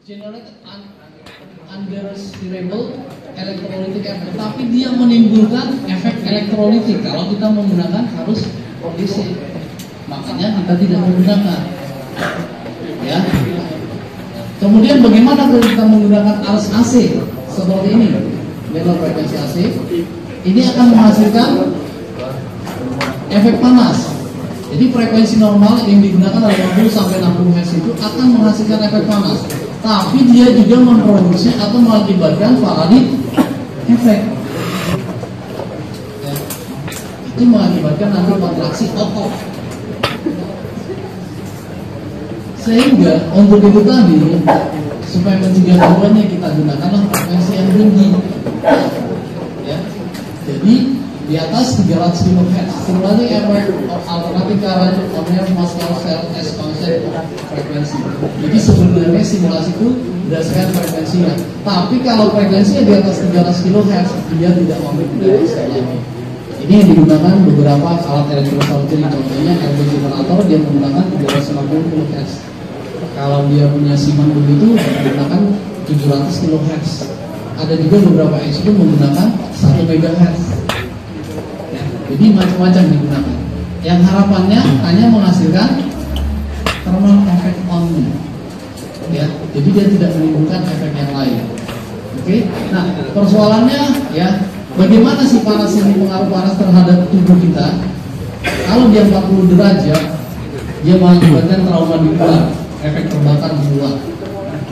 generate undesirable electrolytic effect, tapi dia menimbulkan efek elektrolitik kalau kita menggunakan arus DC. Makanya kita tidak menggunakan, ya. Kemudian bagaimana kalau kita menggunakan arus AC seperti ini, dengan frekuensi AC, ini akan menghasilkan efek panas. Jadi frekuensi normal yang digunakan adalah 50 sampai 60 Hz itu akan menghasilkan efek panas. Tapi dia juga memproduksi atau mengakibatkan Faraday efek. Ya. Itu mengakibatkan nanti kontraksi otot. Sehingga untuk itu tadi, supaya mencegah gangguannya kita gunakanlah frekuensi yang tinggi. Ya. Jadi di atas 300 kHz. Similarly, effect of alternating current on nerve muscle cell as constant frequency. Jadi sebenarnya simulasi itu berdasarkan frekuensinya. Tapi kalau frekuensinya di atas 300 kHz, dia tidak memiliki istilahnya. Ini yang digunakan beberapa alat elektrosalutri. Contohnya LV generator dia menggunakan 350 kHz. Kalau dia punya Siemens begitu menggunakan 700 kHz. Ada juga beberapa ECU menggunakan 1 MHz. Jadi macam-macam digunakan. Yang harapannya hanya menghasilkan thermal effect only. Ya, jadi dia tidak menimbulkan efek yang lain. Oke. Nah, persoalannya ya, bagaimana sih panas ini pengaruh panas terhadap tubuh kita? Kalau dia 40 derajat, dia mengakibatkan trauma di luar, efek terbakar di luar.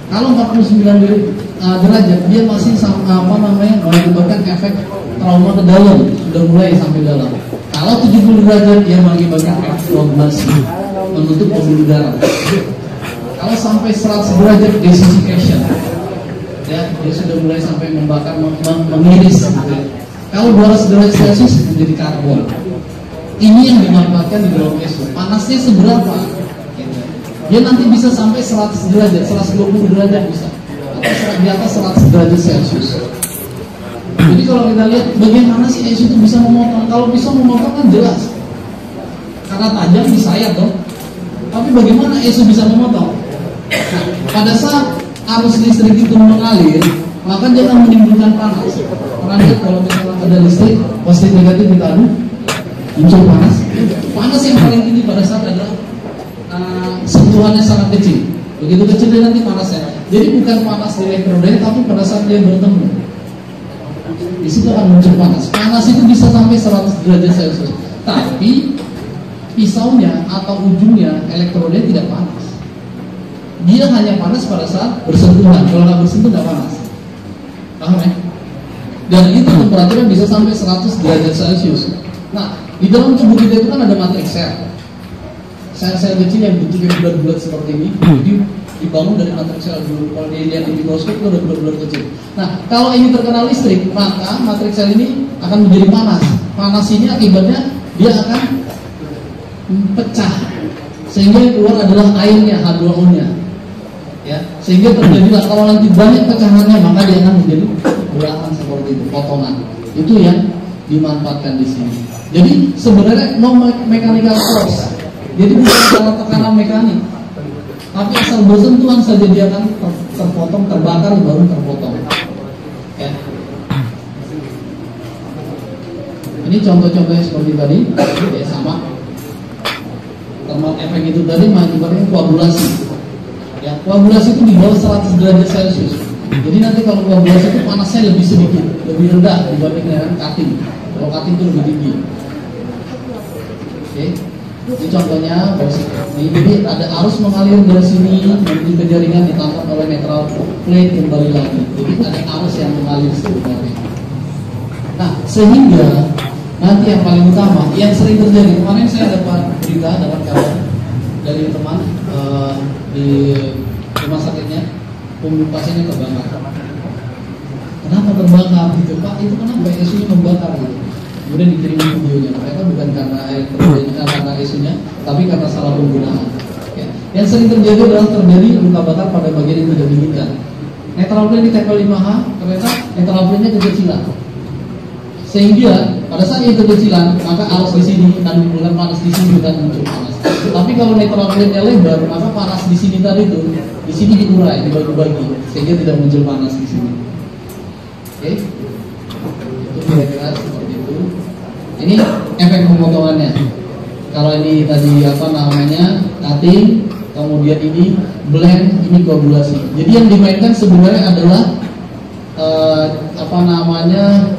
Kalau 49 derajat, dia masih mengakibatkan efek trauma ke dalam, sudah mulai sampai dalam. Kalau 70 derajat, dia mengakibatkan efek koagulasi, menutup pembuluh darah. Kalau sampai 100 derajat, desiccation, ya, dia sudah mulai sampai membakar, mengiris. Gitu. Kalau 200 derajat Celcius menjadi karbon. Ini yang dimanfaatkan di dalam ESO. Panasnya seberapa? Gitu. Dia nanti bisa sampai 100 derajat, 120 derajat bisa, atau di atas 100 derajat Celcius. Jadi kalau kita lihat bagaimana sih ESO itu bisa memotong. Kalau bisa memotong kan jelas, karena tajam di sayap dong. Tapi bagaimana ESO bisa memotong? Nah, pada saat arus listrik itu mengalir, maka dia akan menimbulkan panas. Pernah lihat kalau misalnya ada listrik positif negatif ditadu, muncul panas. Panas yang paling tinggi pada saat adalah sentuhannya sangat kecil. Begitu kecil dia nanti panasnya. Jadi bukan panas di elektrodet, tapi pada saat dia bertemu, di situ akan muncul panas. Panas itu bisa sampai 100 derajat Celcius. Tapi pisaunya atau ujungnya elektrodet tidak panas. Dia hanya panas pada saat bersentuhan. Kalau nggak bersentuh nggak panas. Paham ya? Dan itu temperaturnya bisa sampai 100 derajat Celcius. Nah, di dalam tubuh kita itu kan ada matriks sel. Sel-sel kecil yang bentuknya bulat-bulat seperti ini. Jadi dibangun dari matriks sel dulu. Kalau dilihat di mikroskop itu ada bulat-bulat kecil. Nah, kalau ini terkena listrik, maka matriks sel ini akan menjadi panas. Panas ini akibatnya dia akan pecah, sehingga yang keluar adalah airnya, H2O-nya. Ya, sehingga terjadilah kalau nanti banyak pecahannya, maka dia akan menjadi bulatan seperti itu, potongan. Itu yang dimanfaatkan di sini. Jadi sebenarnya no mechanical force. Jadi bukan karena tekanan mekanik, tapi asal bersentuhan saja dia akan terpotong, terbakar, baru terpotong. Ya. Ini contoh-contohnya seperti tadi, ya sama. Thermal efek itu tadi mengakibatkan koagulasi. Ya, koagulasi itu di bawah 100 derajat Celcius. Jadi nanti kalau koagulasi itu panasnya lebih sedikit, lebih rendah dibanding dengan cutting. Kalau cutting itu lebih tinggi. Oke. Ini contohnya ini, jadi ada arus mengalir dari sini menuju ke jaringan, ditangkap oleh neutral plate kembali lagi. Jadi ada arus yang mengalir sebenarnya. Nah, sehingga nanti yang paling utama, yang sering terjadi, kemarin saya dapat kabar dari teman di rumah sakitnya, pasiennya terbakar. Kenapa terbakar gitu Pak? Itu kenapa ESO-nya membakar gitu? Kemudian dikirim videonya. Mereka bukan karena ESO-nya, tapi karena salah penggunaan. Ya. Yang sering terjadi adalah terjadi luka bakar pada bagian yang tidak diinginkan. Netral plate ditempel 5H, ternyata netral plate-nya kekecilan. Sehingga Pada saat ini kekecilan, maka arus di sini akan menimbulkan panas di sini dan muncul panas. Tapi kalau netral plate-nya lebar, maka panas di sini tadi itu di sini diurai, dibagi-bagi, sehingga tidak muncul panas di sini. Oke, itu kira-kira seperti itu. Ini efek pemotongannya. Kalau ini tadi apa namanya cutting, kemudian ini blend, ini koagulasi. Jadi yang dimainkan sebenarnya adalah apa namanya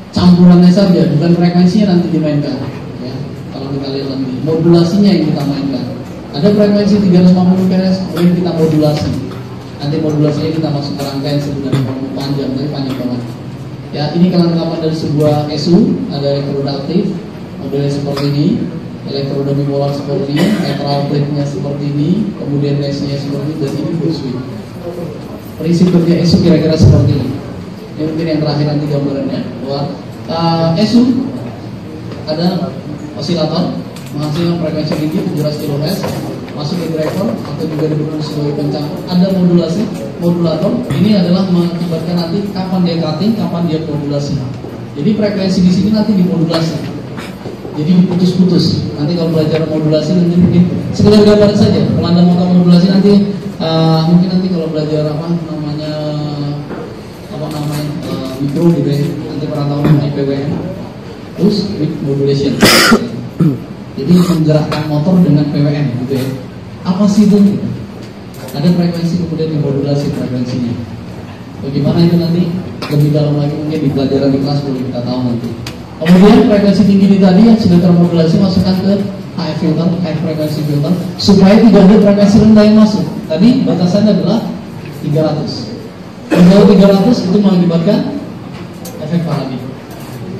campurannya saja, bukan frekuensinya nanti dimainkan. Ya, kalau kita lihat nanti modulasinya yang kita mainkan. Ada frekuensi 350 kHz, kemudian kita modulasi. Nanti modulasinya kita masuk ke rangkaian sebenarnya panjang, tapi panjang banget. Ya, ini kelengkapan dari sebuah ESU, ada elektroda aktif, modelnya seperti ini, elektroda bipolar seperti ini, netral plate-nya seperti ini, kemudian lens-nya seperti ini, dan ini full switch. Prinsip kerja ESU kira-kira seperti ini. Ini mungkin yang terakhir nanti gambarannya. Bahwa ESU ada osilator menghasilkan frekuensi tinggi 700 kHz, masuk ke driver atau juga digunakan sebagai pencampur. Ada modulasi, modulator. Ini adalah mengakibatkan nanti kapan dia cutting, kapan dia modulasi. Jadi frekuensi di sini nanti dimodulasi. Jadi diputus-putus. Nanti kalau belajar modulasi nanti mungkin sekedar gambaran saja. Kalau Anda mau tahu modulasi nanti mungkin nanti kalau belajar apa namanya mikro gitu ya. Nanti pernah tahu namanya PWM. Terus with modulation. Jadi menggerakkan motor dengan PWM gitu ya. Apa sih itu? Ada frekuensi kemudian dimodulasi frekuensinya. Bagaimana itu nanti lebih dalam lagi mungkin di pelajaran di kelas boleh kita tahu nanti. Kemudian frekuensi tinggi ini tadi yang sudah termodulasi masukkan ke HF filter, high frequency filter, supaya tidak ada frekuensi rendah yang masuk. Tadi batasannya adalah 300. Kalau 300 itu mengakibatkan efek Faraday.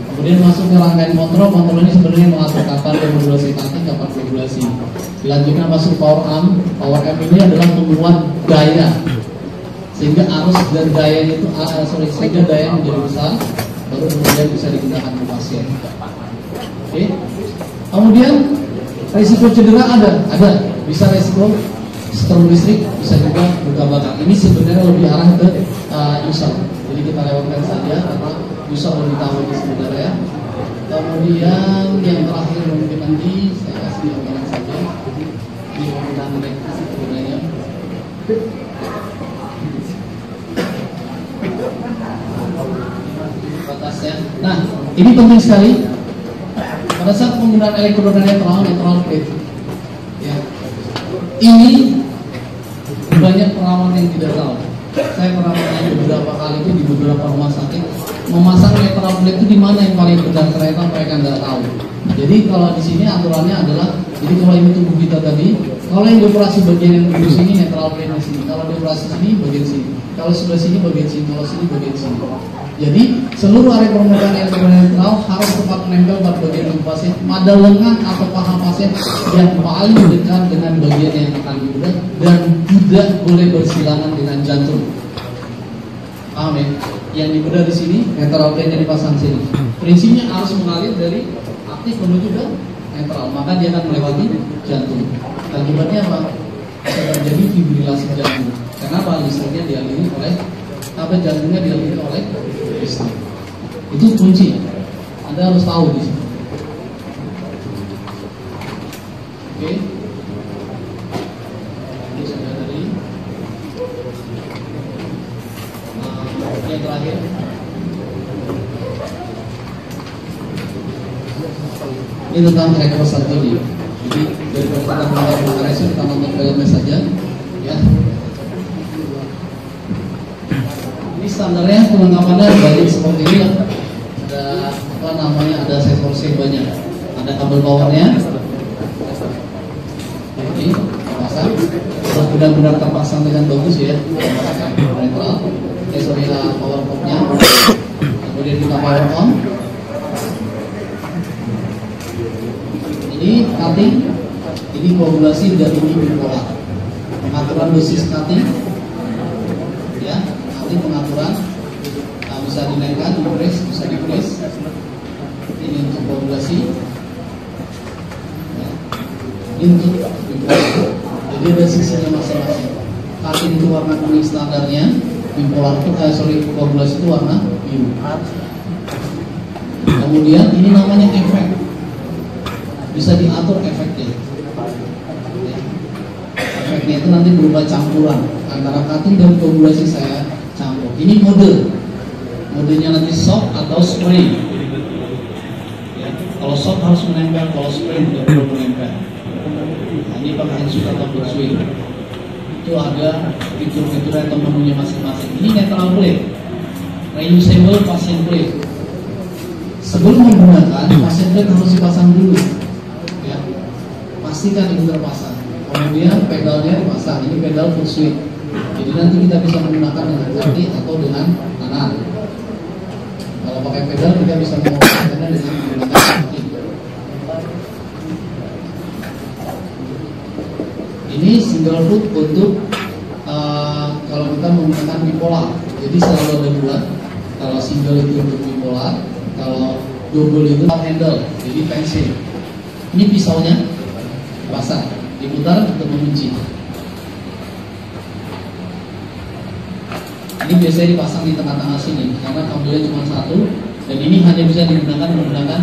Kemudian masuk ke rangkaian kontrol ini sebenarnya mengatur kapan demodulasi cutting, kapan modulasi. Dilanjutkan masuk power arm. Power arm ini adalah tumbuhan daya, sehingga arus dan daya itu sehingga daya menjadi besar, baru kemudian bisa digunakan di pasien. Oke. Kemudian risiko cedera ada, bisa risiko strom listrik, bisa juga luka bakar. Ini sebenarnya lebih arah ke user. Jadi kita lewatkan saja karena user lebih tahu ini sebenarnya. Kemudian yang terakhir mungkin nanti saya kasih gambaran saja. Ini penggunaan elektrik sebenarnya. Batasnya. Nah, ini penting sekali. Pada saat penggunaan elektroda netral plate, ya, ini banyak perawat yang tidak tahu. Saya pernah menanya beberapa kali itu di beberapa rumah sakit, memasang netral plate itu di mana yang paling benar, ternyata mereka nggak tahu. Jadi kalau di sini aturannya adalah, jadi kalau ini tubuh kita tadi, kalau yang dioperasi bagian yang di sini netral plate di sini, kalau dioperasi sini bagian sini, kalau sebelah sini bagian sini, kalau sini bagian sini. Jadi seluruh area permukaan yang netral harus tepat menempel pada bagian tubuh pasien, pada lengan atau paha pasien yang paling dekat dengan bagian yang akan dibedah dan tidak boleh bersilangan dengan jantung. Paham ya? Yang dibedah di sini, netral plate yang dipasang sini. Prinsipnya harus mengalir dari aktif menuju ke netral, maka dia akan melewati jantung. Akibatnya apa? Bisa terjadi fibrilasi jantung. Kenapa? Listriknya dialiri oleh jantungnya dialiri oleh listrik. Itu kunci. Anda harus tahu di sini. Oke. Ini sudah tadi. Yang terakhir. Ini tentang reverse tadi. Jadi dari kita melakukan reverse kita nonton filmnya saja, ya. Ini standarnya kelengkapannya banyak seperti ini. Ada apa namanya? Ada sensor banyak. Ada kabel powernya. Ini terpasang. Harus benar-benar terpasang dengan bagus ya. Netral. Power port-nya. Kemudian kita power on. Ini cutting, ini koagulasi dan ini bipolar. Pengaturan dosis cutting, ya, nanti pengaturan bisa dinaikkan, di-press, bisa di-press. Ini untuk koagulasi, ya. Ini untuk bipolar. Jadi ada sisinya masing-masing. Cutting itu warna kuning standarnya, bipolar itu koagulasi itu warna biru. Kemudian ini namanya efek, bisa diatur efeknya. Efeknya itu nanti berupa campuran antara cutting dan koagulasi saya campur. Ini modenya nanti soft atau spray. Ya, kalau soft harus menempel, kalau spray tidak perlu menempel. Nah, ini pakai suit atau foot suit. Itu ada fitur-fitur atau menunya masing-masing. Ini netral plate, reusable passion plate. Sebelum menggunakan passion plate harus dipasang dulu, ya. Pastikan itu terpasang. Kemudian pedalnya dipasang. Ini pedal foot suit. Jadi nanti kita bisa menggunakan dengan kaki atau dengan tangan. Kalau pakai pedal kita bisa menggunakannya dengan menggunakan kaki. Ini single foot untuk kalau kita menggunakan bipolar. Jadi selalu ada dua. Kalau single itu untuk bipolar, kalau double itu handle, jadi pensil. Ini pisaunya dipasang, diputar untuk mengunci. Ini biasanya dipasang di tengah-tengah sini karena kabelnya cuma satu, dan ini hanya bisa digunakan menggunakan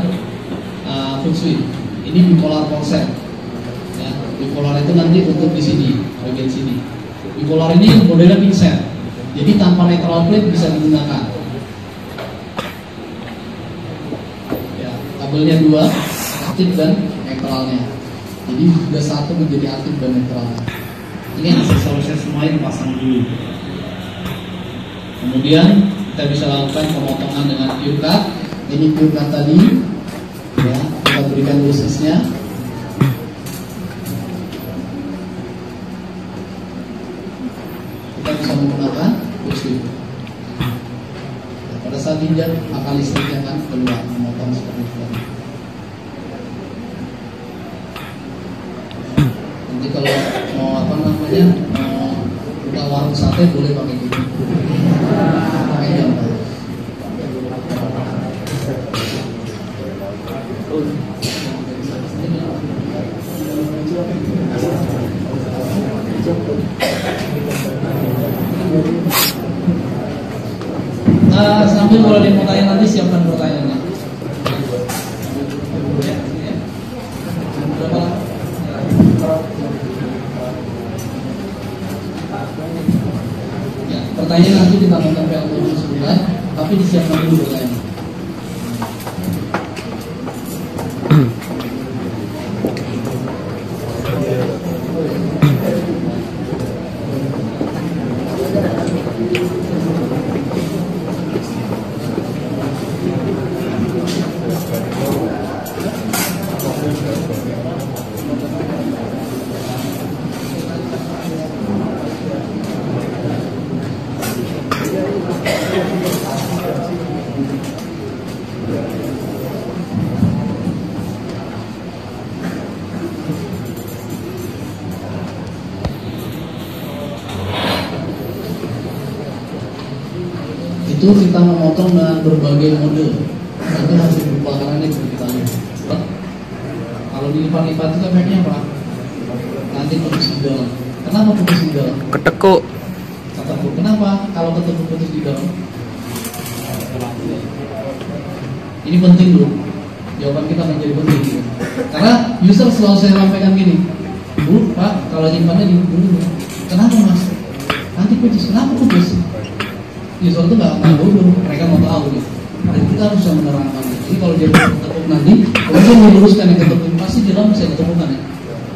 foot suit. Ini bipolar ponsel. Ya, bipolar itu nanti untuk di sini, bagian sini. Bipolar ini modelnya pingset, jadi tanpa neutral plate bisa digunakan. Ya, kabelnya dua, aktif dan neutralnya. Jadi sudah satu menjadi aktif dan neutralnya. Ini aksesorisnya semua dipasang dulu. Kemudian kita bisa lakukan pemotongan dengan pure cut. Ini pure cut tadi, ya, kita berikan dosisnya. Kita bisa menggunakan kursi. Pada saat injak, maka listriknya akan keluar memotong seperti itu. Nanti kalau mau mau buka warung sate boleh pakai gitu. Pakai jamban. Sambil kalau ada yang mau tanya nanti siapkan pertanyaannya. Ya, pertanyaan nanti kita nonton dulu sebentar, tapi disiapkan dulu pertanyaan. Itu kita memotong dengan berbagai mode. Itu hasil berupa karena ini kita lihat. Kalau dilipat-lipat itu efeknya apa? Nanti putus di dalam. Kenapa putus di dalam? Ketekuk. Ketekuk. Kenapa? Kalau ketekuk putus di dalam? Ini penting dulu. Jawaban kita menjadi penting. Karena user selalu saya sampaikan gini, Bu, Pak, kalau nyimpannya di dulu. Kenapa Mas? Nanti putus. Kenapa putus? User itu nggak tahu dulu, mereka mau tahu gitu. Dan kita harus bisa menerangkan. Jadi kalau dia ketekuk nanti, kalau dia meluruskan yang ketekuk, pasti di dalam bisa ketemukan ya.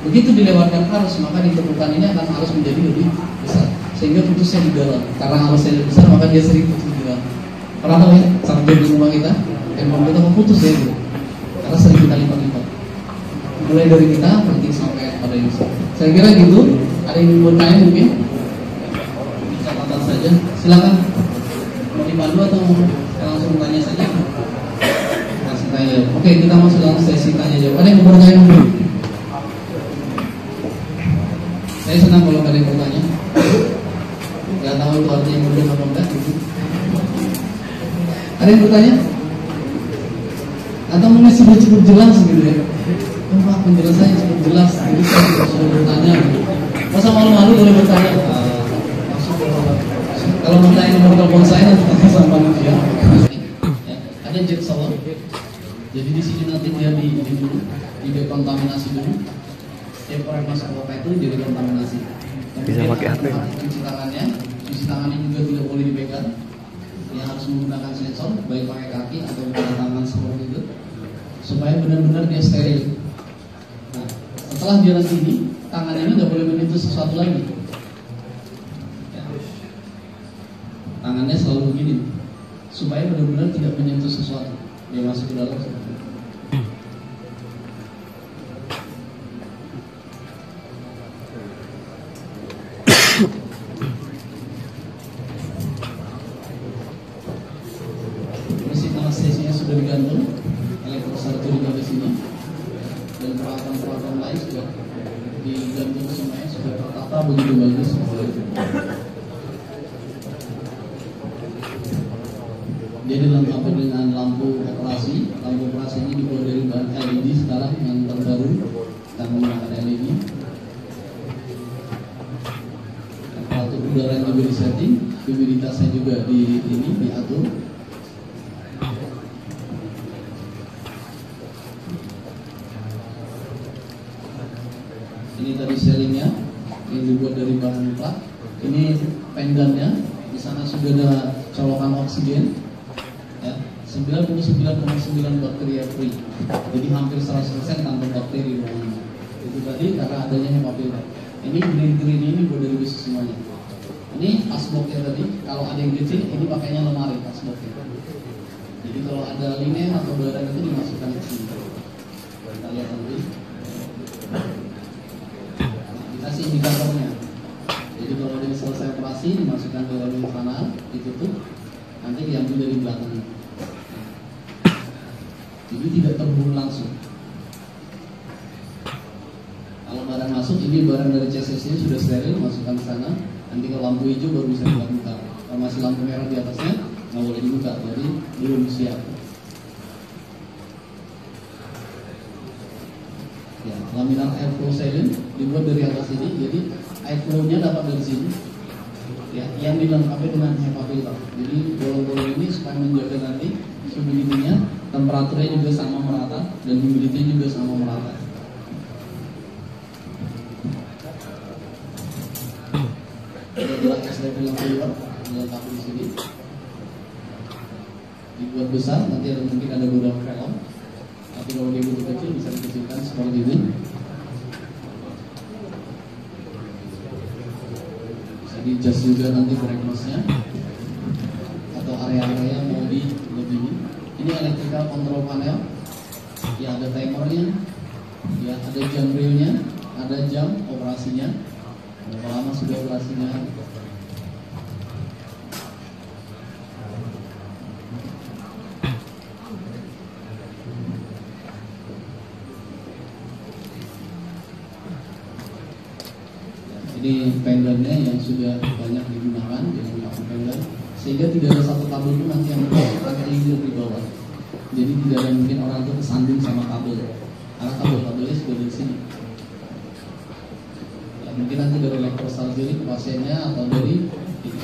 Begitu dilewatkan arus, maka ditemukan ini akan arus menjadi lebih besar, sehingga putusnya di dalam. Karena arusnya lebih besar, maka dia sering putus di dalam. Pernah tahu ya, sarjana di rumah kita, handphone kita mau putus ya gitu. Karena sering kita lipat-lipat. Mulai dari kita, nanti sampai pada user. Saya kira gitu. Ada yang mau tanya mungkin? Catatan saja. Silakan. Mau dipandu atau langsung tanya saja? Langsung tanya. Oke, kita masuk dalam sesi tanya jawab. Ada yang mau bertanya dulu? Saya senang kalau ada yang bertanya. Gak tahu itu artinya mudah apa enggak gitu. Ada yang bertanya? Atau mungkin sudah cukup jelas gitu ya? Pak, penjelasannya cukup jelas. Jadi saya tidak sudah bertanya. Masa malu-malu boleh bertanya? Kalau mau tanya nomor telepon saya nanti tanya sama manusia. Ya, ada jet solar. Jadi di sini nanti dia dekontaminasi dulu. Setiap orang masuk kota itu dekontaminasi. Bisa pakai HP. Cuci tangannya juga tidak boleh dipegang. Dia harus menggunakan sensor, baik pakai kaki atau menggunakan tangan seperti itu, supaya benar-benar dia steril. Nah, setelah dia nanti ini, tangannya ini nggak boleh menyentuh sesuatu lagi. Ya. Tangannya selalu begini, supaya benar-benar tidak menyentuh sesuatu. Dia masuk ke dalam seperti itu. Sudah digantung, elektrosarjerinya di sini, dan peralatan-peralatan lain sudah digantung semuanya, sudah tertata begitu bagus. Dia dilengkapi dengan lampu operasi. Lampu operasi ini dibuat dari bahan LED sekarang yang terbaru, kita menggunakan LED. Temperatur udara juga disetting, humiditasnya juga diatur. Ini tadi selingnya yang dibuat dari bahan plat. Ini pendannya, di sana sudah ada colokan oksigen, ya, 99,9 bakteria free. Jadi hampir 100% tanpa bakteri di ruangan. Itu tadi karena adanya HEPA filter. Ini green ini buat dari besi semuanya. Ini asboknya tadi, kalau ada yang kecil, ini pakainya lemari asboknya. Jadi kalau ada linen atau barang itu dimasukkan ke sini. Kita lihat nanti. Kasih indikatornya. Jadi kalau dia selesai operasi dimasukkan ke dalam sana, ditutup, nanti diambil dari belakang. Jadi tidak terbunuh langsung. Kalau barang masuk, ini barang dari CCC sudah steril, masukkan ke sana. Nanti kalau lampu hijau baru bisa dibuka. Kalau masih lampu merah di atasnya, nggak boleh dibuka. Jadi belum siap. Ya, laminar airflow silent dibuat dari atas ini, jadi airflow-nya dapat dari sini. Ya, yang dilengkapi dengan HEPA filter. Jadi bolong-bolong ini supaya menjaga nanti humidity-nya, temperaturnya juga sama merata dan humidity juga sama merata. Ini adalah SDF yang keluar dilengkapi di sini. Dibuat besar, nanti ada mungkin ada gudang film. Tapi kalau dia butuh kecil bisa dikecilkan seperti ini. Bisa di-adjust juga nanti brightness-nya atau area-area yang mau dilebihin. Ini electrical control panel. Ya, ada timernya, ya ada jam realnya, ada jam operasinya. Berapa lama sudah operasinya? Ini pendannya yang sudah banyak digunakan dengan lampu pendan, sehingga tidak ada satu kabel pun nanti yang pakai lingkar di bawah. Jadi tidak ada mungkin orang itu kesandung sama kabel, karena kabelnya sudah di sini. Ya, mungkin nanti dari elektrosarjeri ke pasiennya atau dari ini.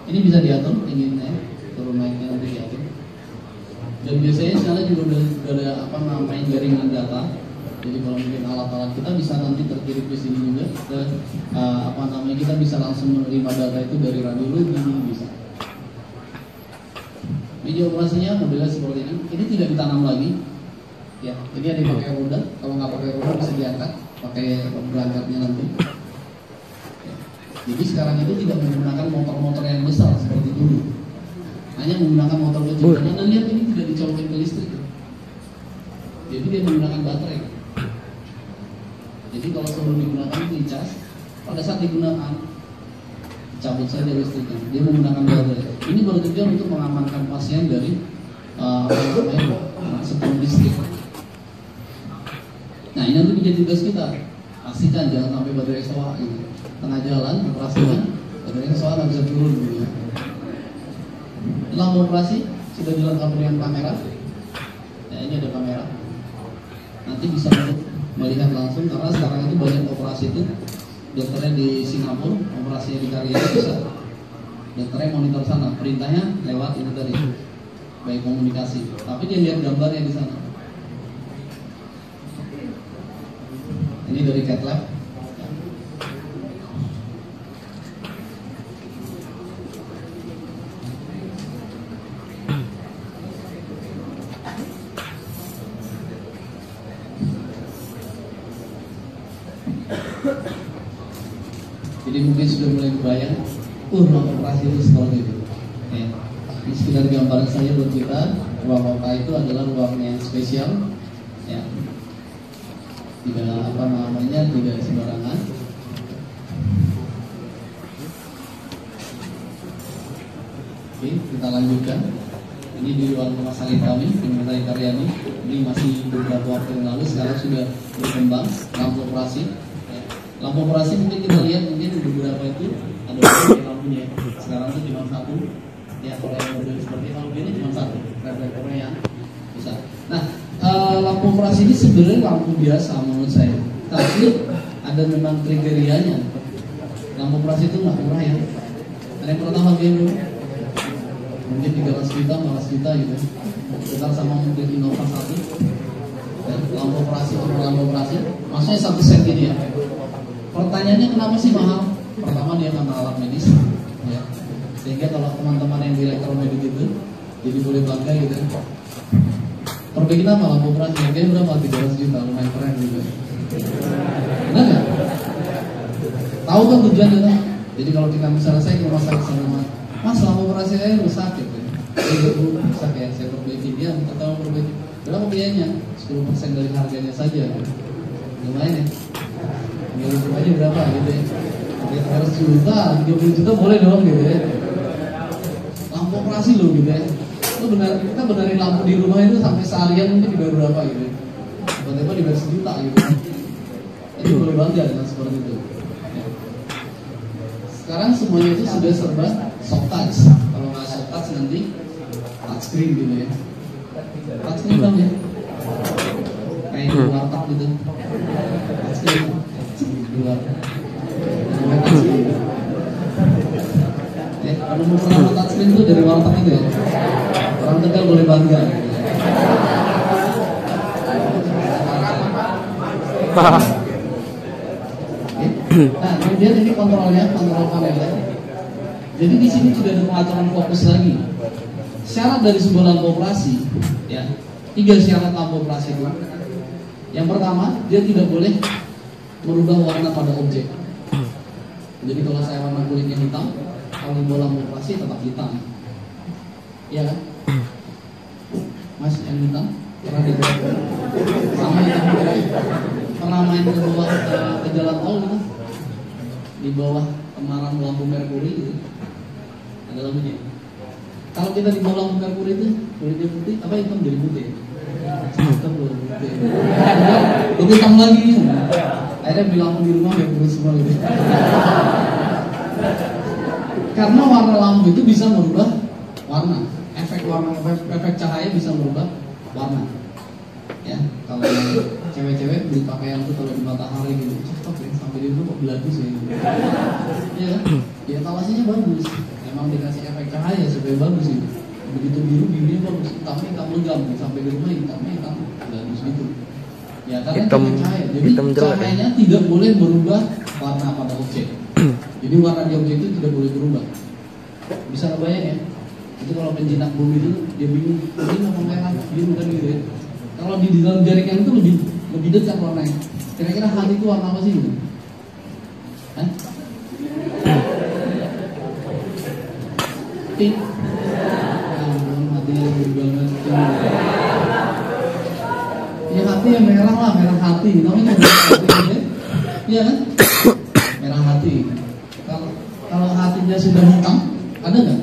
Ini bisa diatur tingginya, turun naiknya nanti diatur. Dan biasanya sekarang juga udah ada apa namanya jaringan data. Jadi kalau mungkin alat-alat kita bisa nanti terkirim ke sini juga. Dan apa namanya kita bisa langsung menerima data itu dari radiologi bisa. Video operasinya modelnya seperti ini. Ini tidak ditanam lagi. Ya, jadi ada yang pakai roda. Kalau nggak pakai roda bisa diangkat, pakai berangkatnya nanti. Jadi sekarang itu tidak menggunakan motor-motor yang besar seperti dulu, hanya menggunakan motor kecil. Dan Anda lihat ini tidak dicolokin ke listrik, jadi dia menggunakan baterai. Jadi kalau sebelum digunakan dicas, pada saat digunakan cabut saja listriknya. Dia menggunakan baterai. Ini bertujuan untuk mengamankan pasien dari sebelum listrik. Nah, ini nanti menjadi tugas kita. Pastikan jangan sampai baterai soal ini. Tengah jalan operasinya, baterainya soal nggak bisa turun gitu ya. Lampu operasi sudah dilengkapi dengan kamera. Nah, ini ada kamera. nanti bisa melihat langsung, karena sekarang itu banyak operasi itu dokternya di Singapura, operasinya di Korea bisa dokternya monitor sana, perintahnya lewat itu tadi, baik komunikasi, tapi dia lihat gambarnya di sana. Ini dari Cath Lab. Jadi mungkin sudah mulai kebayang, ruang operasi itu seperti itu. Ya. Ini sekedar gambaran saja buat kita. Ruang OK itu adalah ruang yang spesial, ya. Tidak tidak sembarangan. Oke, kita lanjutkan. Ini di ruang rumah sakit kami, Dr. Karyani. Ini masih beberapa waktu yang lalu, sekarang sudah berkembang lampu operasi. Lampu operasi mungkin kita lihat, mungkin beberapa itu ada lampunya. Sekarang itu cuma satu. Ya, kalau yang model seperti lampu ini cuma satu. Reflektornya yang bisa. Nah, lampu operasi ini sebenarnya lampu biasa menurut saya. Tapi ada memang kriterianya. Lampu operasi itu nggak murah ya. Ada yang pertama dulu, mungkin 300 juta, 400 juta gitu. Sekitar sama mungkin Innova 1. Lampu operasi, maksudnya 1 set ini ya. Pertanyaannya kenapa sih mahal? Pertama dia karena alat medis, ya. Sehingga kalau teman-teman yang di elektromedik itu jadi boleh bangga gitu. Perbaiki apa lampu operasi? Harganya berapa? 300 juta, lumayan keren juga. Benar nggak? Tahu kan tujuannya kan? Jadi kalau kita misalnya saya ke rumah sakit sama Mas, lampu operasi saya rusak gitu. Rusak ya, saya perbaiki, dia minta tolong perbaiki. Berapa biayanya? 10% dari harganya saja. Lumayan ya. 30 aja berapa gitu ya. 300 juta, 30 juta boleh dong gitu ya. Lampu operasi loh gitu ya. Kita benerin lampu di rumah itu sampai seharian mungkin dibayar berapa gitu ya. Tiba-tiba dibayar 1 juta gitu. Jadi boleh bangga dengan seperti itu ya. Sekarang semuanya itu sudah serba soft touch. Kalau nggak soft touch nanti touchscreen gitu ya. Touchscreen dong ya. Kayak di warteg gitu. Touchscreen di warteg. Kalau mau pertama touchscreen itu dari warteg itu ya. Orang Tegal boleh bangga. Nah, kemudian ini kontrolnya, kontrol kamera. Jadi di sini sudah ada pengaturan fokus lagi. Syarat dari sebuah lampu operasi, ya, 3 syarat lampu operasi itu. Yang pertama, dia tidak boleh merubah warna pada objek. Jadi kalau saya warna kulitnya hitam, kalau di lampu operasi tetap hitam. Iya kan? Mas yang hitam pernah dibuat sama hitam pernah main ke bawah ke jalan tol gitu, di bawah kemaran lampu merkuri gitu, ada lampunya. Kalau kita di bawah lampu merkuri itu kulitnya putih, apa hitam jadi putih? Hitam loh putih. Itu hitam lagi. Akhirnya beli lampu di rumah yang kurus semua gitu. Karena warna lampu itu bisa merubah warna. Efek cahaya bisa merubah warna. Ya, kalau cewek-cewek beli pakaian tuh kalau di matahari gitu, cakep ya, sampai di rumah kok belagu sih. Iya kan? Ya etalasinya bagus. Emang dikasih efek cahaya supaya bagus gitu. Begitu birunya bagus, hitam legam, sampai di rumah hitam bagus gitu. Ya karena efek cahaya. Jadi cahayanya tidak boleh berubah warna pada objek. Jadi warna di objek itu tidak boleh berubah. Bisa kebayang ya? Itu kalau penjinak bumi itu dia bingung, ini apa merah, biru kan gitu ya. Kalau di dalam jaringan itu lebih dekat warnanya. Kira-kira hati itu warna apa sih gitu? Hah? Pink. Hatinya lebih banget. Ya hati yang merah lah, merah hati. Namanya merah hati gitu ya. Iya kan? Merah hati. Kalau hatinya sudah hitam, ada nggak?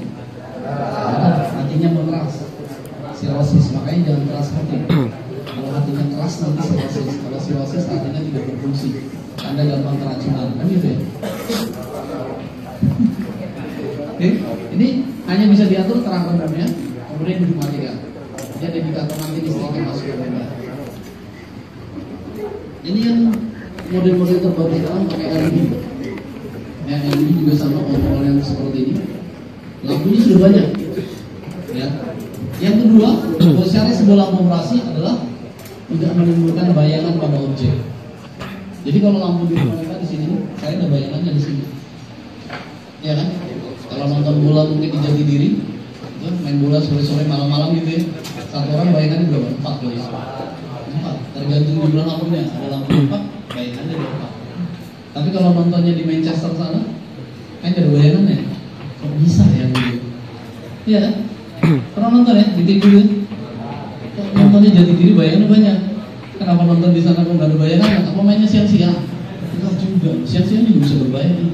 Hatinya mengeras, sirosis, makanya jangan keras hati. Kalau hatinya keras nanti sirosis. Kalau sirosis hatinya tidak berfungsi, Anda gampang keracunan, kan gitu ya. Oke, ini hanya bisa diatur terang benderangnya, kemudian dimatikan. Jadi indikator nanti listriknya masuk ke benda. Ini yang model-model terbaru sekarang pakai LED. Ya, LED juga sama kontrol yang seperti ini. Lampunya sudah banyak. Ya. Yang kedua, syarat sebuah lampu operasi adalah tidak menimbulkan bayangan pada objek. Jadi kalau lampu di rumah kita di sini, saya ada bayangannya di sini. Ya kan? Kalau nonton bola mungkin di Jatidiri, itu main bola sore-sore malam-malam gitu ya. Satu orang bayangannya berapa? 4 boys. 4. Tergantung jumlah lampunya. Ada lampu 4, bayangannya ada 4. Tapi kalau nontonnya di Manchester sana, kan ada bayangannya. Kok bisa ya gitu? Iya kan? Pernah nonton ya di TV itu? Kok nontonnya Jatidiri bayangannya banyak? Kenapa nonton di sana kok nggak ada bayangan? Apa mainnya siang-siang? Enggak juga. Siang-siang juga bisa berbayang.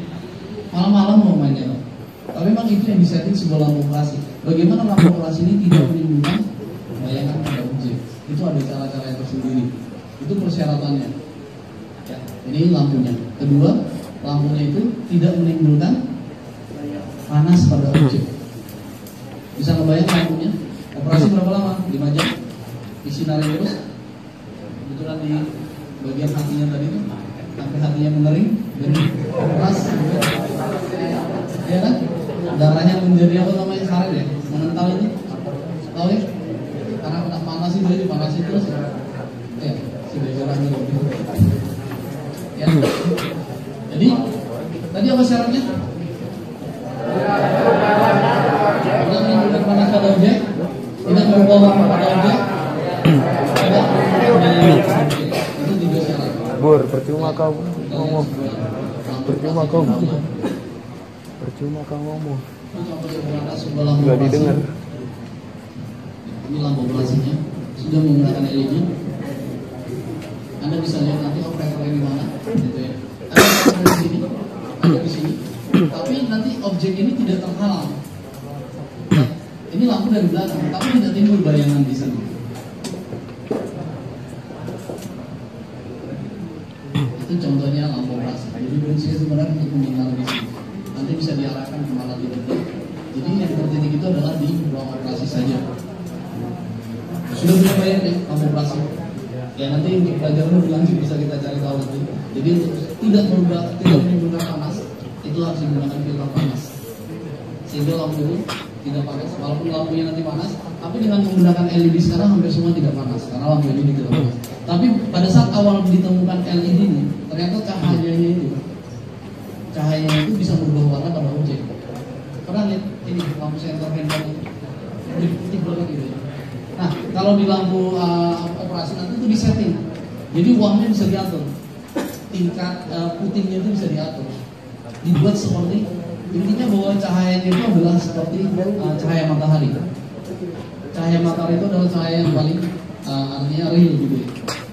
Malam-malam mau mainnya. Tapi memang itu yang disetting sebuah lampu operasi. Bagaimana lampu operasi ini tidak menimbulkan bayangan pada objek? Itu ada cara-cara yang tersendiri. Itu persyaratannya. Ya, ini lampunya. Kedua, lampunya itu tidak menimbulkan panas pada objek. Bisa ngebayang lampunya? Operasi berapa lama? 5 jam. Disinarin terus. Kebetulan di bagian hatinya tadi itu sampai hatinya mengering dan keras, ya kan? Darahnya menjadi apa namanya karet ya, mengental itu, tahu ya? Karena kena panas itu jadi panas itu terus, ya sudah jarang gitu. Ya, jadi tadi apa syaratnya? Tidak menimbulkan panas pada objek, tidak berubah warna pada objek. Itu 3 syarat. Bur, percuma kau ngomong. Percuma kau ngomong. Nggak didengar. Ini lampu operasinya sudah menggunakan LED. Anda bisa lihat nanti operatornya di mana, gitu ya. Ada di sini, ada di sini. Tapi nanti objek ini tidak terhalang. Ini lampu dari belakang, tapi tidak timbul bayangan di sini. Itu contohnya lampu operasi. Jadi prinsipnya sebenarnya untuk menghindar di sini. Nanti bisa diarahkan kemana titik. Jadi yang tertitik itu adalah di ruang operasi saja. Sudah punya bayar deh lampu operasi. Ya nanti untuk pelajaran lebih lanjut bisa kita cari tahu nanti. Jadi untuk tidak menimbulkan panas, itu harus digunakan filter panas. Sehingga lampu itu tidak panas, walaupun lampunya nanti panas, tapi dengan menggunakan LED sekarang hampir semua tidak panas karena lampu LED tidak panas. Tapi pada saat awal ditemukan LED ini, ternyata cahayanya itu bisa berubah warna pada objek. Pernah lihat ini lampu senter handphone itu putih banget gitu ya. Nah, kalau di lampu operasi nanti itu disetting, jadi warnanya bisa diatur, tingkat putihnya itu bisa diatur, dibuat seperti intinya bahwa cahayanya itu adalah seperti cahaya matahari. Cahaya matahari itu adalah cahaya yang paling artinya real gitu ya.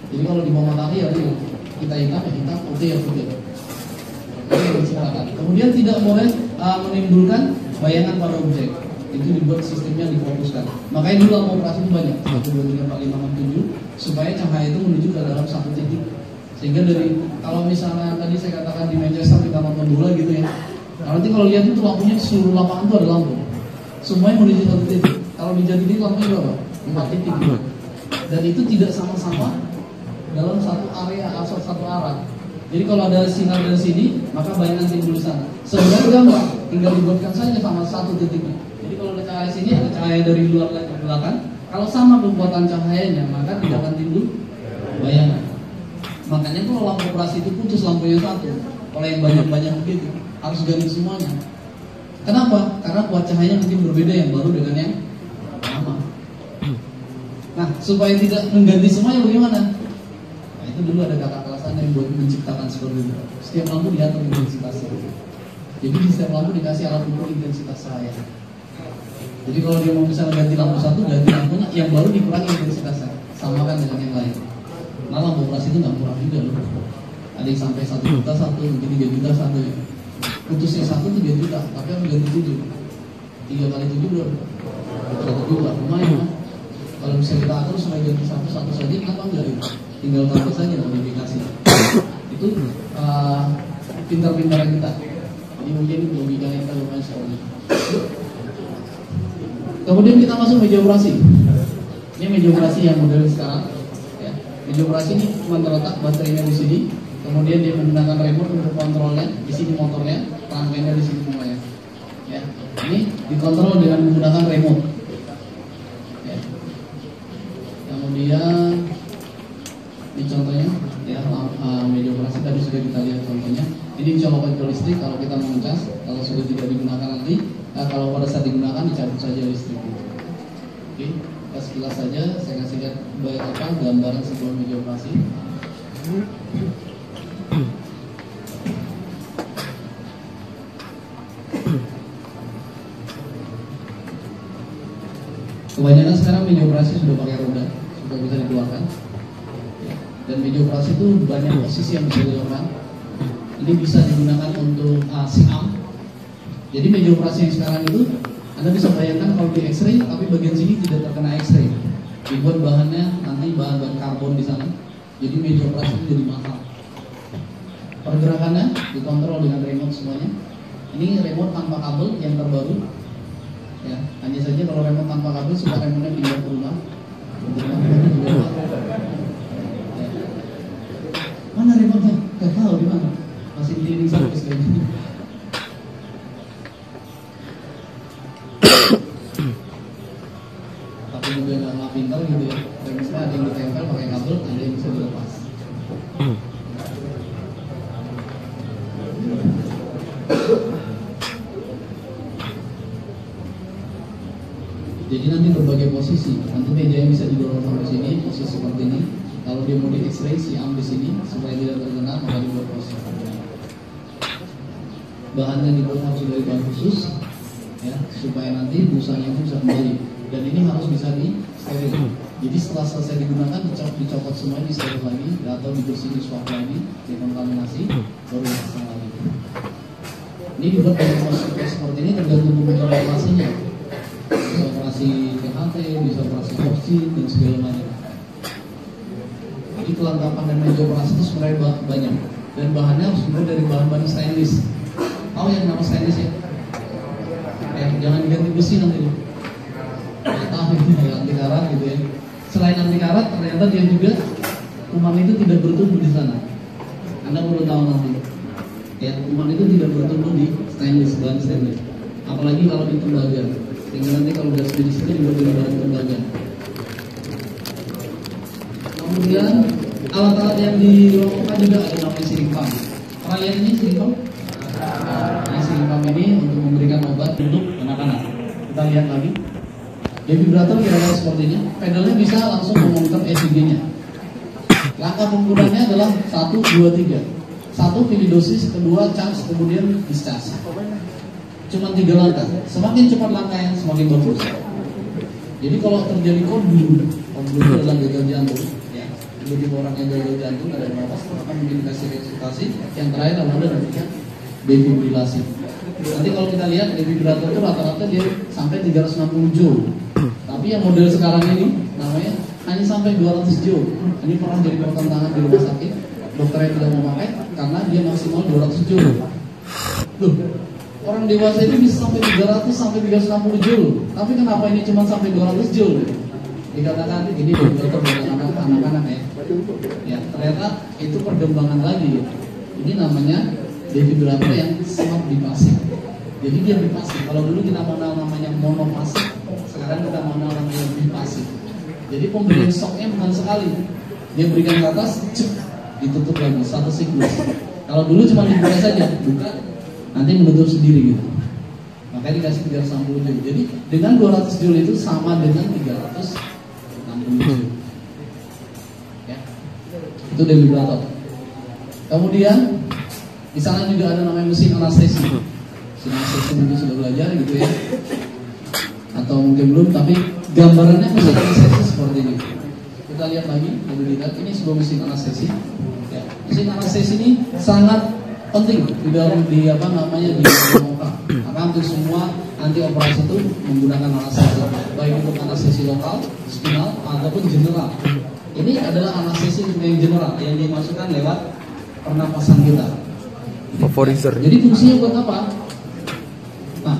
Jadi kalau di bawah matahari ya real, kita hitam ya hitam, putih ya putih. Kemudian tidak boleh menimbulkan bayangan pada objek. Itu dibuat sistemnya difokuskan. Makanya dulu lampu operasi itu banyak 1, 2, 3, 4, 5, 6, 7 supaya cahaya itu menuju ke dalam satu titik. Sehingga dari kalau misalnya tadi saya katakan di Manchester kita nonton bola gitu ya. Nanti kalau lihat itu lampunya seluruh lapangan itu ada lampu. Semuanya menuju satu titik. Kalau di Jatidiri lampunya berapa? 4 titik. Dan itu tidak sama-sama dalam satu area atau satu arah. Jadi kalau ada sinar dari sini, maka bayangan timbul di sana. Sebenarnya gampang, tinggal dibuatkan saja sama satu titiknya. Jadi kalau ada cahaya sini, ada cahaya dari luar ke belakang. Kalau sama kekuatan cahayanya, maka tidak akan timbul bayangan. Makanya kalau lampu operasi itu putus lampunya satu. Kalau yang banyak-banyak begitu, harus ganti semuanya. Kenapa? Karena kuat cahayanya mungkin berbeda yang baru dengan yang lama. Nah, supaya tidak mengganti semuanya bagaimana? Nah, itu dulu ada kata yang buat menciptakan seperti itu. Setiap lampu diatur intensitasnya. Jadi di setiap lampu dikasih alat ukur intensitas cahaya. Jadi kalau dia mau misalnya ganti lampu satu, ganti lampunya yang baru dikurangi intensitasnya, samakan dengan yang lain. Nah lampu operasi itu nggak murah juga loh. Ada yang sampai 1 juta satu, mungkin 3 juta satu. Putusnya 1 3 juta, tapi harus ganti 7. 3 kali 7 berapa? 1 juta, lumayan kan? Kalau bisa kita atur supaya ganti satu saja, kenapa enggak itu? Tinggal tambah saja modifikasi. Itu pintar-pintar kita. Ini mungkin logikanya kita lumayan sekali. Kemudian kita masuk meja operasi. Ini meja operasi yang model sekarang. Ya. Meja operasi ini cuma terletak baterainya di sini, kemudian dia menggunakan remote untuk kontrolnya, di sini motornya, rangkaiannya di sini semuanya. Ya, ini dikontrol dengan menggunakan remote. Ya. Kemudian ini contohnya, ya, meja operasi tadi sudah kita lihat contohnya. Ini colokan ke listrik kalau kita mengecas, kalau sudah tidak digunakan nanti, kalau pada saat digunakan dicabut saja listrik. Oke, kita sekilas saja saya kasih lihat gambaran sebuah meja operasi. Kebanyakan sekarang meja operasi sudah pakai roda, sudah bisa dikeluarkan. Dan meja operasi itu banyak posisi yang bisa dilakukan. Ini bisa digunakan untuk siam. Jadi meja operasi yang sekarang itu Anda bisa bayangkan kalau di X-ray, tapi bagian sini tidak terkena X-ray. Dibuat bahannya nanti bahan karbon di sana. Jadi meja operasi itu jadi mahal. Pergerakannya dikontrol dengan remote semuanya. Ini remote tanpa kabel yang terbaru. Ya, hanya saja kalau remote tanpa kabel suka remote-nya pindah ke rumah. Ya. Mana remote-nya? Gak tahu di mana. Masih di cleaning service kayaknya. Tapi juga nggak pintar gitu ya. Misalnya ada yang ditempel pakai kabel, ada yang bisa dilepas. Jadi nanti berbagai posisi, nanti meja yang bisa didorong sampai sini, posisi seperti ini. Kalau dia mau di X-ray, siam di sini supaya tidak terkena, maka dibuat posisi. Bahannya dibuat harus dari bahan khusus, ya, supaya nanti busanya itu bisa kembali. Dan ini harus bisa di steril. Jadi setelah selesai digunakan, dicopot semua, di steril lagi, atau dibersihin, di swab lagi, dikontaminasi, baru dipasang lagi. Ini dibuat dari posisi seperti ini tergantung bentuk operasinya. Bisa operasi THT, bisa operasi opsi dan segala macam. Jadi kelengkapan dan meja operasi itu sebenarnya banyak. Dan bahannya harus dibuat dari bahan-bahan stainless. Tahu yang nama stainless ya? Jangan diganti besi nanti. Tahu ini anti karat gitu ya. Selain anti karat, ternyata dia juga kuman itu tidak bertumbuh di sana. Anda perlu tahu nanti. Ya, kuman itu tidak bertumbuh di stainless, bahan stainless. Apalagi kalau di tembaga. Sehingga nanti kalau gas di situ dibuat dari bahan tembaga. Kemudian alat-alat yang dirokokkan juga ada namanya siring pump. Pernah lihat ini siring pump? Nah, siring pump ini untuk memberikan obat untuk anak-anak. Kita lihat lagi. Defibrillator kira-kira seperti ini. Pedalnya bisa langsung memonitor ECG-nya. Langkah penggunaannya adalah 1, 2, 3. 1 pilih dosis, kedua charge, kemudian discharge. Cuma 3 langkah. Semakin cepat langkahnya semakin bagus. Jadi kalau terjadi konblu adalah gagal jantung, ya, jadi orang yang gagal jantung ada nafas, maka mungkin dikasih resusitasi. Yang terakhir adalah namanya defibrilasi. Nanti kalau kita lihat defibrillator itu rata-rata dia sampai 360 joule. Tapi yang model sekarang ini namanya hanya sampai 200 joule. Ini pernah jadi pertentangan di rumah sakit. Dokternya tidak mau pakai karena dia maksimal 200 joule. Loh, orang dewasa itu bisa sampai 300 sampai 360 joule. Tapi kenapa ini cuma sampai 200 joule? Dikatakan ini dokter buat anak-anak ya. Ya, ternyata itu perkembangan lagi. Ini namanya defibrillator yang smart bipasif. Jadi dia bipasif. Kalau dulu kita mengenal namanya monopasif, sekarang kita mengenal namanya bipasif. Jadi pemberian shocknya bukan sekali. Dia berikan ke atas, cek, ditutup lagi satu siklus. Kalau dulu cuma dibuka saja, buka, nanti menutup sendiri gitu. Makanya dikasih 360 joule. Jadi dengan 200 joule itu sama dengan 360 joule. Ya. Itu defibrillator. Kemudian di sana juga ada namanya mesin anestesi. Mesin anestesi mungkin sudah belajar gitu ya. Atau mungkin belum, tapi gambarannya mesin anestesi seperti ini. Kita lihat lagi, lebih dekat. Ini sebuah mesin anestesi. Ya. Mesin anestesi ini sangat penting di dalam di operasi. Maka untuk semua anti operasi itu menggunakan anestesi, baik untuk anestesi lokal, spinal ataupun general. Ini adalah anestesi yang general yang dimasukkan lewat pernapasan kita. Vaporizer. Jadi fungsinya buat apa? Nah,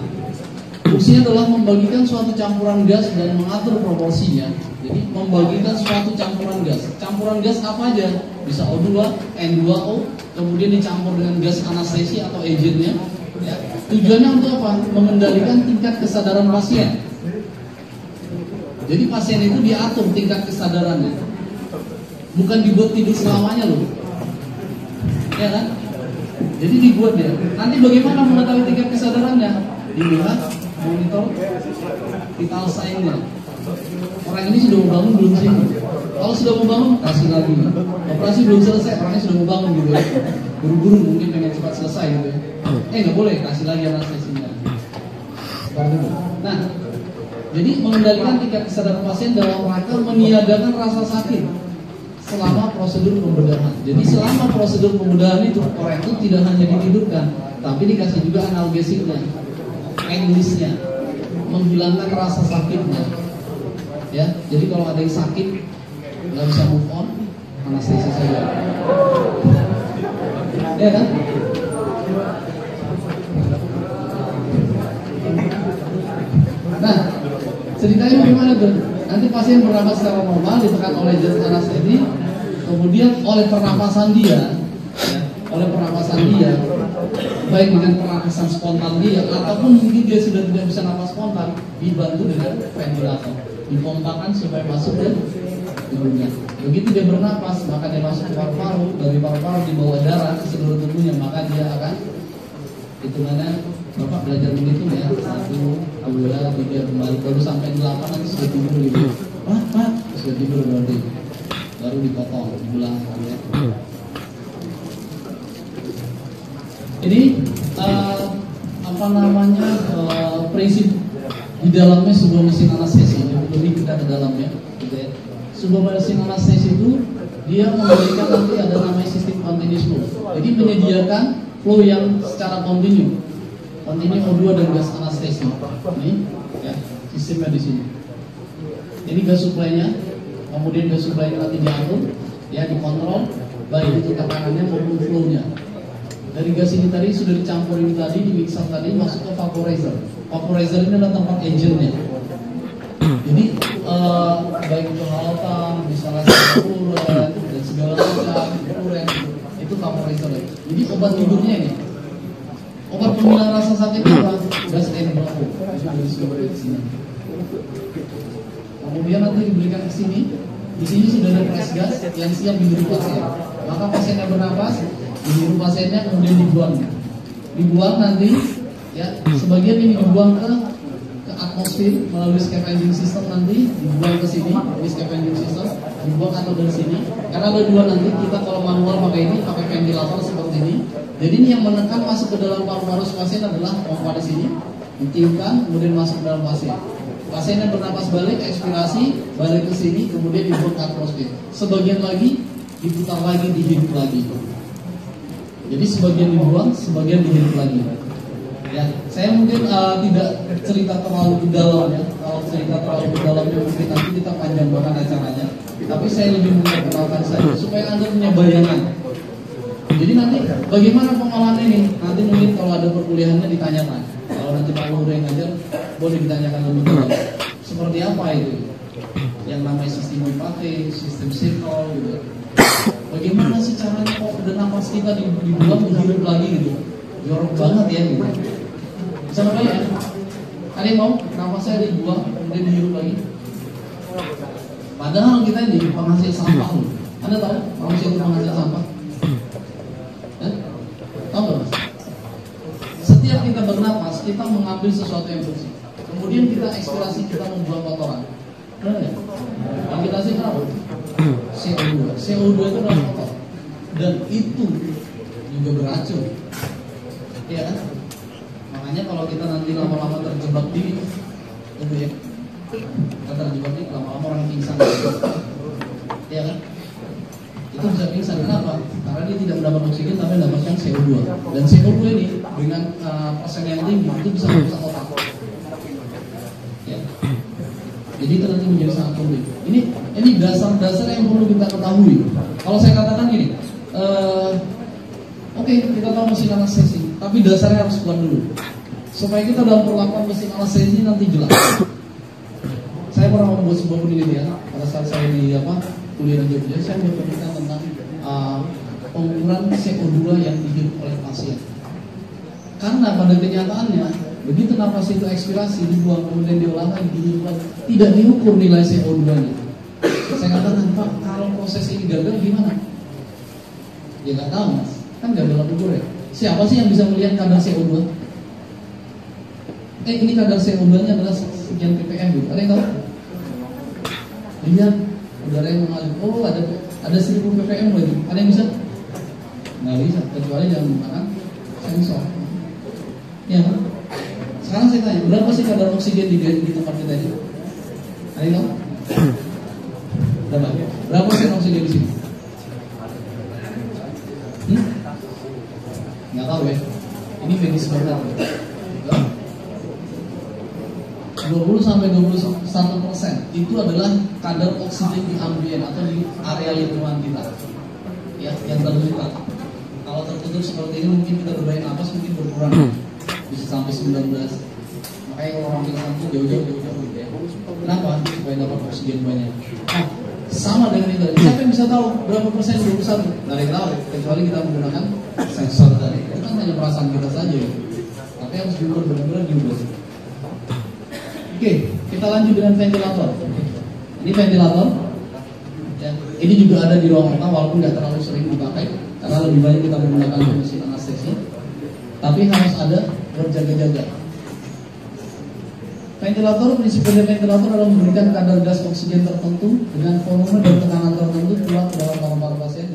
fungsinya adalah membagikan suatu campuran gas dan mengatur proporsinya. Jadi Jadi membagikan suatu campuran gas. Campuran gas apa aja? Bisa O2, N2O, kemudian dicampur dengan gas anestesi atau agentnya. Ya. Tujuannya untuk apa? Mengendalikan tingkat kesadaran pasien. Jadi pasien itu diatur tingkat kesadarannya, bukan dibuat tidur selamanya loh, ya kan? Jadi dibuat dia. Nanti bagaimana mengetahui tingkat kesadarannya? Dilihat monitor vital sign-nya. Orang ini sudah mau bangun belum sih? Kalau sudah mau bangun, kasih lagi. Operasi belum selesai, orangnya sudah mau bangun gitu ya. Buru-buru mungkin pengen cepat selesai gitu ya. Nggak boleh, kasih lagi anestesinya. Nah, jadi mengendalikan tingkat kesadaran pasien dalam rangka meniadakan rasa sakit selama prosedur pembedahan. Jadi selama prosedur pembedahan itu orang itu tidak hanya ditidurkan, tapi dikasih juga analgesiknya, Englishnya, menghilangkan rasa sakitnya. Ya, jadi kalau ada yang sakit nggak bisa move on, anestesi saja. Ya kan? Nah, ceritanya bagaimana tuh? Nanti pasien bernapas secara normal, ditekan oleh jas anestesi, kemudian oleh pernapasan dia, baik dengan pernapasan spontan dia, ataupun mungkin dia sudah tidak bisa napas spontan, dibantu dengan ventilator, dipompakan supaya masuk ke tubuhnya. Begitu dia bernapas, maka dia masuk ke paru-paru, dari paru-paru dibawa darah ke seluruh tubuhnya, maka dia akan hitungannya. Bapak belajar menghitung ya, 1, 2, 3, kembali baru sampai 8 nanti sudah tidur gitu. Pak, sudah tidur berarti. Baru dipotong, dibelah ya. Ini prinsip di dalamnya sebuah mesin anestesi. Lebih kita ke dalamnya, gitu ya. Sebuah mesin anestesi itu dia memberikan nanti ada namanya sistem continuous flow. Jadi menyediakan flow yang secara kontinu. Kontinu O2 dan gas anestesi. Ini ya, sistemnya di sini. Ini gas supply-nya, kemudian gas supply-nya nanti diatur, ya dikontrol, baik itu tekanannya maupun flow-nya. Dari gas ini tadi sudah dicampurin tadi, di mixer tadi masuk ke vaporizer. Vaporizer ini adalah tempat agentnya. Jadi baik itu halatan, misalnya kuren dan segala macam kuren itu vaporizer. Jadi obat tidurnya ini. Obat penghilang rasa sakit apa? Gas N2O. Kemudian nanti diberikan ke sini. Di sini sudah ada press gas yang siap dihirup pasien. Maka pasien yang bernapas, dihirup pasiennya kemudian dibuang nanti, ya sebagian ini dibuang ke atmosfer melalui scavenging system nanti dibuang ke sini, melalui scavenging system dibuang atau dari sini. Karena ada dua nanti kita kalau manual pakai ini, pakai ventilator seperti ini. Jadi ini yang menekan masuk ke dalam paru-paru pasien adalah pompa di sini, ditiupkan kemudian masuk ke dalam pasien. Pasien yang bernapas balik, ekspirasi, balik ke sini, kemudian dibuang ke atmosfer. Sebagian lagi diputar lagi, dihirup lagi. Jadi sebagian dibuang, sebagian dihirup lagi. Ya, saya mungkin tidak cerita terlalu dalam ya. Kalau cerita terlalu dalamnya mungkin nanti kita panjang banget acaranya. Tapi saya lebih memperkenalkan saja supaya Anda punya bayangan. Jadi nanti bagaimana pengolahan ini? Nanti mungkin kalau ada perkuliahannya ditanyakan. Kalau nanti Pak Luhur yang ngajar, boleh ditanyakan lebih dalam. Seperti apa itu? Yang namanya sistem dipakai, sistem circle gitu. Bagaimana sih caranya kok udah nafas kita dibuang dihirup lagi gitu? Jorok banget ya gitu. Bisa apa ya? Ada yang mau nafasnya dibuang kemudian dihirup lagi? Padahal kita ini penghasil sampah loh. Anda tahu manusia itu penghasil sampah? Tahu nggak mas? Setiap kita bernapas, kita mengambil sesuatu yang bersih. Kemudian kita ekspirasi, kita membuang kotoran. Benar nggak? Yang kita hasilkan apa? CO2. CO2 itu adalah kotor. Dan itu juga beracun. Iya kan? Makanya kalau kita nanti lama-lama terjebak di ya, kita terjebak di lama-lama orang pingsan. Iya kan? Itu bisa pingsan. Kenapa? Karena dia tidak mendapat oksigen tapi mendapatkan CO2. Dan CO2 ini dengan persen yang tinggi itu bisa merusak otak. Ya. Jadi itu nanti menjadi sangat penting. Ini dasar-dasar yang perlu kita ketahui. Kalau saya katakan gini, oke, kita tahu mesin anestesi, tapi dasarnya harus kuat dulu. Supaya kita dalam perlakuan mesin anestesi nanti jelas. Saya saya pernah membuat sebuah penelitian pada saat saya di kuliah di Jogja. Saya membuat penelitian tentang pengukuran CO2 yang dihirup oleh pasien. Karena pada kenyataannya begitu napas itu ekspirasi, dibuang kemudian diolah lagi, dihirup lagi, tidak diukur nilai CO2-nya. Saya katakan, Pak, kalau proses ini gagal gimana? Ya nggak tahu, Mas. Kan gagal ukur ya. Siapa sih yang bisa melihat kadar CO2? Ini kadar CO2-nya adalah sekian ppm gitu. Ada yang tahu? Lihat udara yang mengalir. Oh, ada 1000 ppm lagi. Ada yang bisa? Nggak bisa, kecuali jangan menggunakan sensor. Ya kan? Sekarang saya tanya, berapa sih kadar oksigen di tempat kita ini? Ada yang tahu? Berapa persen oksigen di sini? Nggak tahu ya. Ini medis sebentar. 20-21% itu adalah kadar oksigen di ambien atau di area lingkungan kita, ya, yang terbuka. Kalau tertutup seperti ini mungkin kita berdaya napas mungkin berkurang, bisa sampai 19. Makanya kalau orang pingsan itu jauh-jauh gitu ya. Kenapa? Supaya dapat oksigen banyak. Nah, sama dengan itu. Siapa yang bisa tahu berapa persen 21? Nggak ada yang tahu, kecuali kita menggunakan sensor tadi. Itu kan hanya perasaan kita saja ya. Tapi harus diukur benar-benar diukur. Oke, kita lanjut dengan ventilator. Ini ventilator. Ya, ini juga ada di ruang makan walaupun nggak terlalu sering dipakai karena lebih banyak kita menggunakan mesin anestesi. Tapi harus ada berjaga-jaga. Ventilator, prinsip kerja ventilator adalah memberikan kadar gas oksigen tertentu dengan volume dan tekanan tertentu keluar ke dalam paru-paru pasien